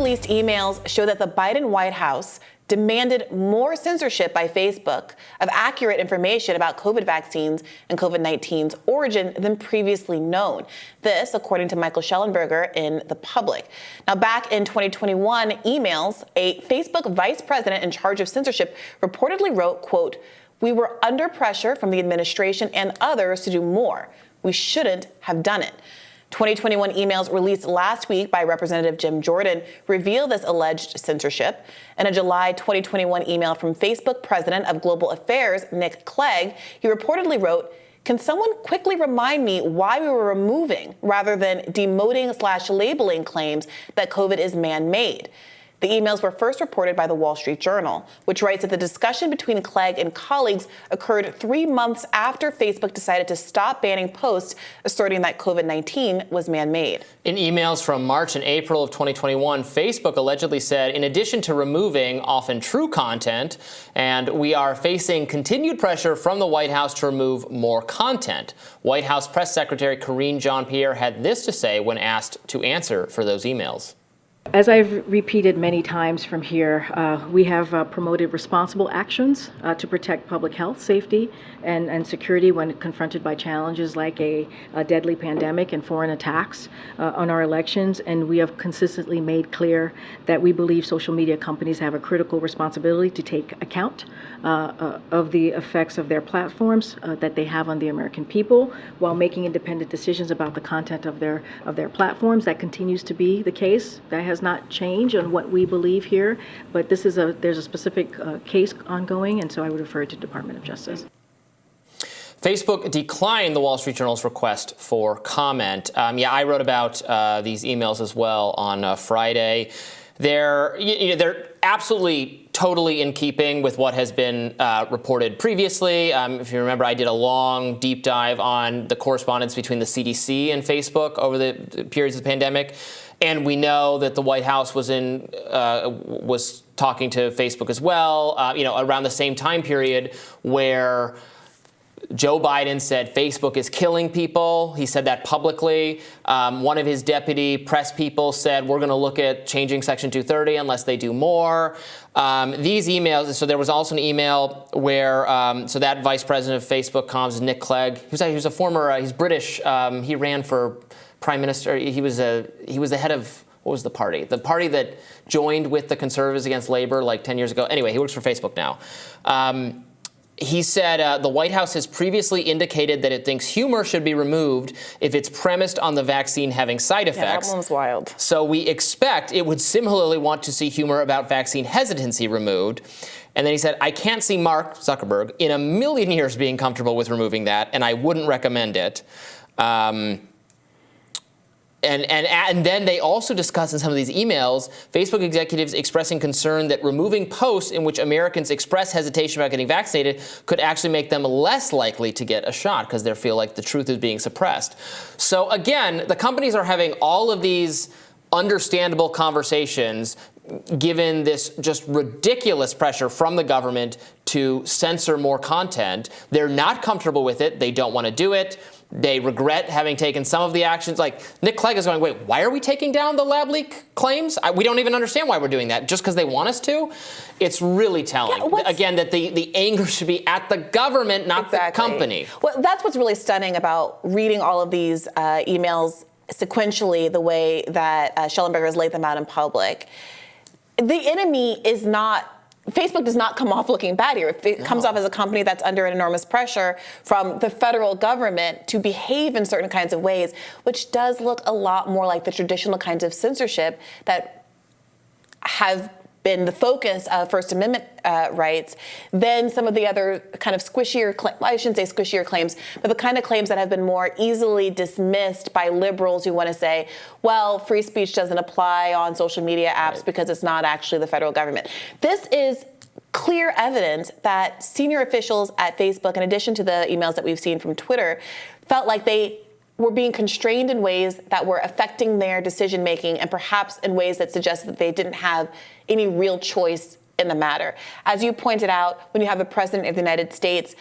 released emails show that the Biden White House demanded more censorship by Facebook of accurate information about COVID vaccines and COVID-19's origin than previously known. This, according to Michael Schellenberger in The Public. Now, back in 2021 emails, a Facebook vice president in charge of censorship reportedly wrote, quote, "We were under pressure from the administration and others to do more. We shouldn't have done it." 2021 emails released last week by Representative Jim Jordan reveal this alleged censorship. In a July 2021 email from Facebook President of Global Affairs, Nick Clegg, he reportedly wrote, "Can someone quickly remind me why we were removing rather than demoting/labeling claims that COVID is man-made?" The emails were first reported by the Wall Street Journal, which writes that the discussion between Clegg and colleagues occurred 3 months after Facebook decided to stop banning posts asserting that COVID-19 was man-made. In emails from March and April of 2021, Facebook allegedly said, in addition to removing often true content, and we are facing continued pressure from the White House to remove more content. White House Press Secretary Karine Jean-Pierre had this to say when asked to answer for those emails. As I've repeated many times from here, we have promoted responsible actions to protect public health, safety, and security when confronted by challenges like a deadly pandemic and foreign attacks on our elections. And we have consistently made clear that we believe social media companies have a critical responsibility to take account of the effects of their platforms that they have on the American people while making independent decisions about the content of their platforms. That continues to be the case. That has not changed on what we believe here, but there's a specific case ongoing, and so I would refer it to Department of Justice. Facebook declined the Wall Street Journal's request for comment. I wrote about these emails as well on Friday. They're absolutely totally in keeping with what has been reported previously. If you remember, I did a long deep dive on the correspondence between the CDC and Facebook over the periods of the pandemic. And we know that the White House was talking to Facebook as well, around the same time period where Joe Biden said Facebook is killing people. He said that publicly. One of his deputy press people said, we're going to look at changing Section 230 unless they do more. These emails, so there was also an email where, so that vice president of Facebook comms, Nick Clegg, he's a former, he's British. He ran for prime minister. He was the head of, what was the party? The party that joined with the Conservatives against Labor like 10 years ago. Anyway, he works for Facebook now. He said the White House has previously indicated that it thinks humor should be removed if it's premised on the vaccine having side effects. Yeah, that one's wild. So we expect it would similarly want to see humor about vaccine hesitancy removed. And then he said, I can't see Mark Zuckerberg in a million years being comfortable with removing that, and I wouldn't recommend it. And then they also discuss in some of these emails, Facebook executives expressing concern that removing posts in which Americans express hesitation about getting vaccinated could actually make them less likely to get a shot because they feel like the truth is being suppressed. So again, the companies are having all of these understandable conversations given this just ridiculous pressure from the government to censor more content. They're not comfortable with it. They don't want to do it. They regret having taken some of the actions. Like Nick Clegg is going, wait, why are we taking down the lab leak claims? We don't even understand why we're doing that. Just because they want us to? It's really telling. Yeah, again, that the anger should be at the government, not the company. Well, that's what's really stunning about reading all of these emails sequentially the way that Schellenberger has laid them out in public. The enemy is not, Facebook does not come off looking bad here. It comes off as a company that's under an enormous pressure from the federal government to behave in certain kinds of ways, which does look a lot more like the traditional kinds of censorship that have been the focus of First Amendment rights than some of the other kind of squishier, I shouldn't say squishier claims, but the kind of claims that have been more easily dismissed by liberals who want to say, well, free speech doesn't apply on social media apps because it's not actually the federal government. This is clear evidence that senior officials at Facebook, in addition to the emails that we've seen from Twitter, felt like they were being constrained in ways that were affecting their decision making and perhaps in ways that suggested that they didn't have any real choice in the matter. As you pointed out, when you have the President of the United States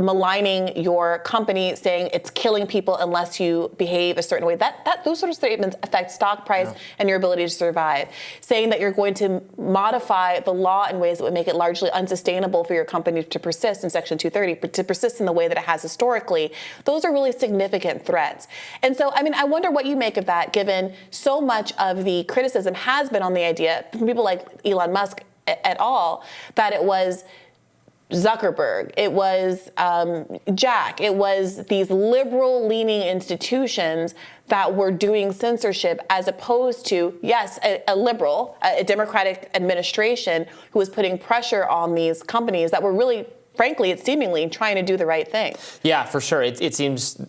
maligning your company, saying it's killing people unless you behave a certain way. Those sort of statements affect stock price and your ability to survive. Saying that you're going to modify the law in ways that would make it largely unsustainable for your company to persist in Section 230, but to persist in the way that it has historically, those are really significant threats. And so, I mean, I wonder what you make of that, given so much of the criticism has been on the idea from people like Elon Musk et al., that it was Zuckerberg, it was Jack, it was these liberal-leaning institutions that were doing censorship, as opposed to, yes, a liberal, a Democratic administration who was putting pressure on these companies that were really, frankly, it's seemingly trying to do the right thing. Yeah, for sure. It seems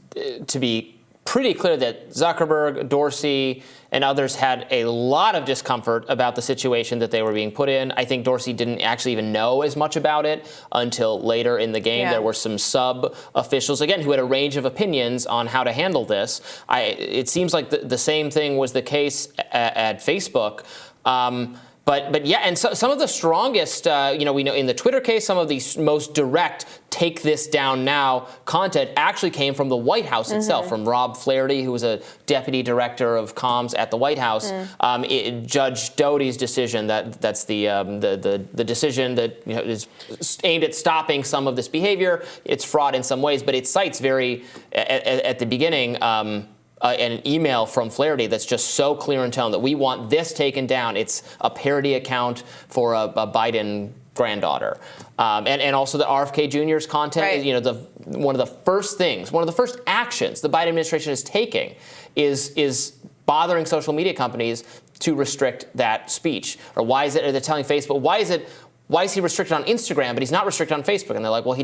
to be pretty clear that Zuckerberg, Dorsey, and others had a lot of discomfort about the situation that they were being put in. I think Dorsey didn't actually even know as much about it until later in the game. There were some sub-officials, again, who had a range of opinions on how to handle this. It seems like the same thing was the case at Facebook. But yeah, and so, some of the strongest, we know in the Twitter case, some of the most direct take this down now content actually came from the White House itself, from Rob Flaherty, who was a deputy director of comms at the White House. Judge Doty's decision, that's the decision that is aimed at stopping some of this behavior. It's fraud in some ways, but it cites very at the beginning. An email from Flaherty that's just so clear in tone that we want this taken down. It's a parody account for a Biden granddaughter. And also the RFK Jr.'s content, one of the first actions the Biden administration is taking is bothering social media companies to restrict that speech. Or why is it, or they're telling Facebook, why is he restricted on Instagram, but he's not restricted on Facebook? And they're like, well,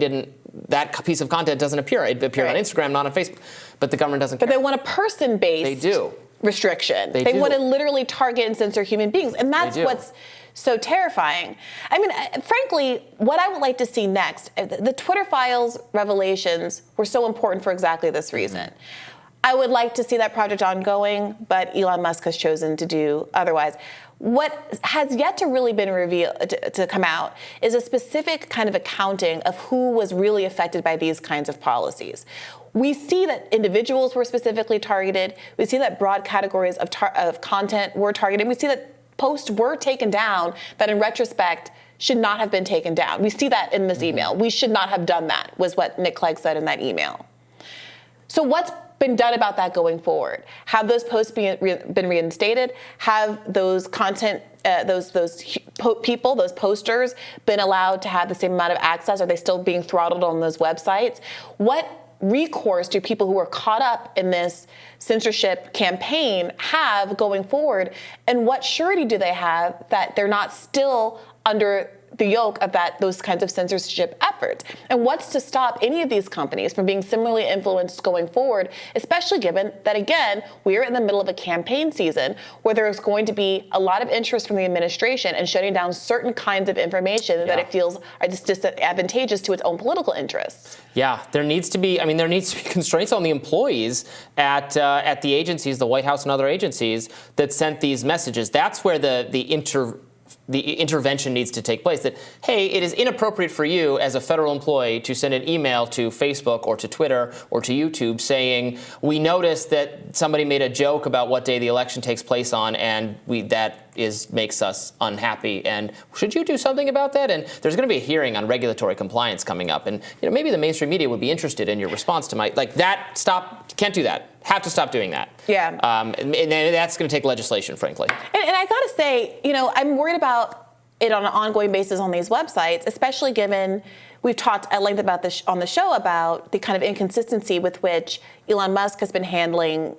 that piece of content doesn't appear. It appeared on Instagram, not on Facebook. But the government doesn't care. But they want a person-based restriction. They want to literally target and censor human beings. And that's what's so terrifying. I mean, frankly, what I would like to see next, the Twitter files revelations were so important for exactly this reason. I would like to see that project ongoing, but Elon Musk has chosen to do otherwise. What has yet to really been revealed, to come out, is a specific kind of accounting of who was really affected by these kinds of policies. We see that individuals were specifically targeted. We see that broad categories of content were targeted. We see that posts were taken down that in retrospect should not have been taken down. We see that in this email. We should not have done that, was what Nick Clegg said in that email. So what's been done about that going forward? Have those posts been reinstated? Have those content, those posters, been allowed to have the same amount of access? Are they still being throttled on those websites? What recourse do people who are caught up in this censorship campaign have going forward? And what surety do they have that they're not still under the yoke of those kinds of censorship efforts? And what's to stop any of these companies from being similarly influenced going forward, especially given that, again, we're in the middle of a campaign season where there's going to be a lot of interest from the administration in shutting down certain kinds of information that it feels are disadvantageous to its own political interests. Yeah, there needs to be constraints on the employees at the agencies, the White House and other agencies that sent these messages. That's where the intervention needs to take place. That, hey, it is inappropriate for you as a federal employee to send an email to Facebook or to Twitter or to YouTube saying, we noticed that somebody made a joke about what day the election takes place on, and makes us unhappy, and should you do something about that? And there's going to be a hearing on regulatory compliance coming up, and maybe the mainstream media would be interested in your response to can't do that. Have to stop doing that. Yeah. And that's going to take legislation, frankly. And I got to say, I'm worried about it on an ongoing basis on these websites, especially given we've talked at length about this on the show about the kind of inconsistency with which Elon Musk has been handling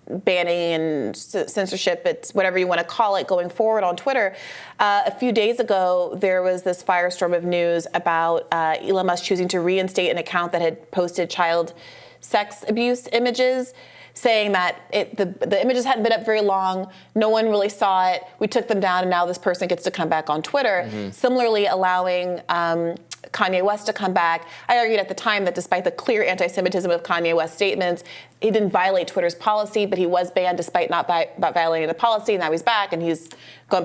banning and censorship, it's whatever you want to call it, going forward on Twitter. A few days ago, there was this firestorm of news about Elon Musk choosing to reinstate an account that had posted child sex abuse images, saying that the images hadn't been up very long, no one really saw it, we took them down, and now this person gets to come back on Twitter. Similarly, allowing Kanye West to come back. I argued at the time that despite the clear anti-Semitism of Kanye West's statements, he didn't violate Twitter's policy, but he was banned despite not violating the policy. Now he's back, and he's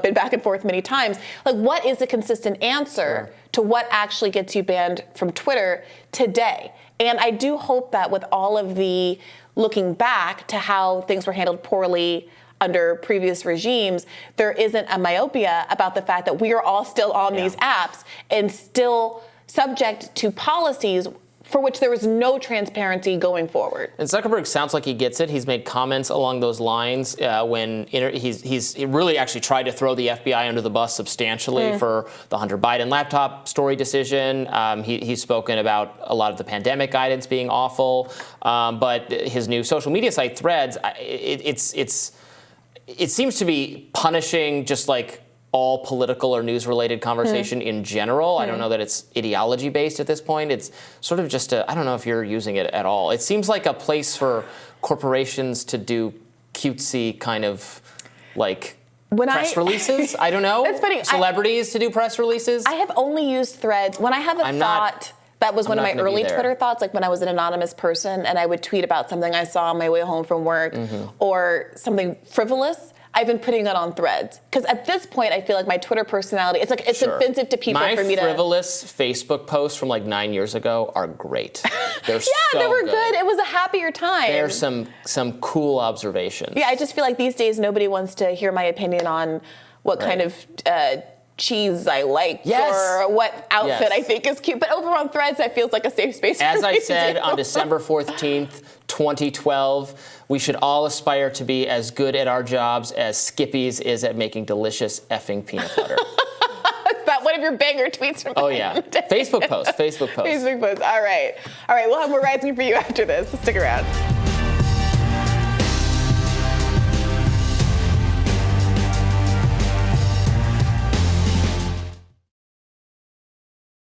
been back and forth many times. Like, what is the consistent answer to what actually gets you banned from Twitter today? And I do hope that with all of the looking back to how things were handled poorly under previous regimes, there isn't a myopia about the fact that we are all still on these apps and still subject to policies for which there was no transparency going forward. And Zuckerberg sounds like he gets it. He's made comments along those lines when he's really actually tried to throw the FBI under the bus substantially for the Hunter Biden laptop story decision. He's spoken about a lot of the pandemic guidance being awful, but his new social media site, Threads, it seems to be punishing just like all political or news-related conversation in general. I don't know that it's ideology-based at this point. It's sort of just I don't know if you're using it at all. It seems like a place for corporations to do cutesy kind of like press releases. I don't know. That's funny. Celebrities to do press releases. I have only used Threads when I have a thought. That was one of my early Twitter thoughts, like when I was an anonymous person and I would tweet about something I saw on my way home from work or something frivolous. I've been putting it on Threads because at this point I feel like my Twitter personality, it's offensive to people for me to. My frivolous Facebook posts from like 9 years ago are great. They're they were good. It was a happier time. There's some cool observations. Yeah, I just feel like these days nobody wants to hear my opinion on what kind of cheese I like or what outfit I think is cute. But over on Threads, that feels like a safe space. As I said on December 14th, 2012, we should all aspire to be as good at our jobs as Skippy's is at making delicious effing peanut butter. Is that one of your banger tweets from Facebook post. Facebook post. All right. We'll have more Rising for you after this. Stick around.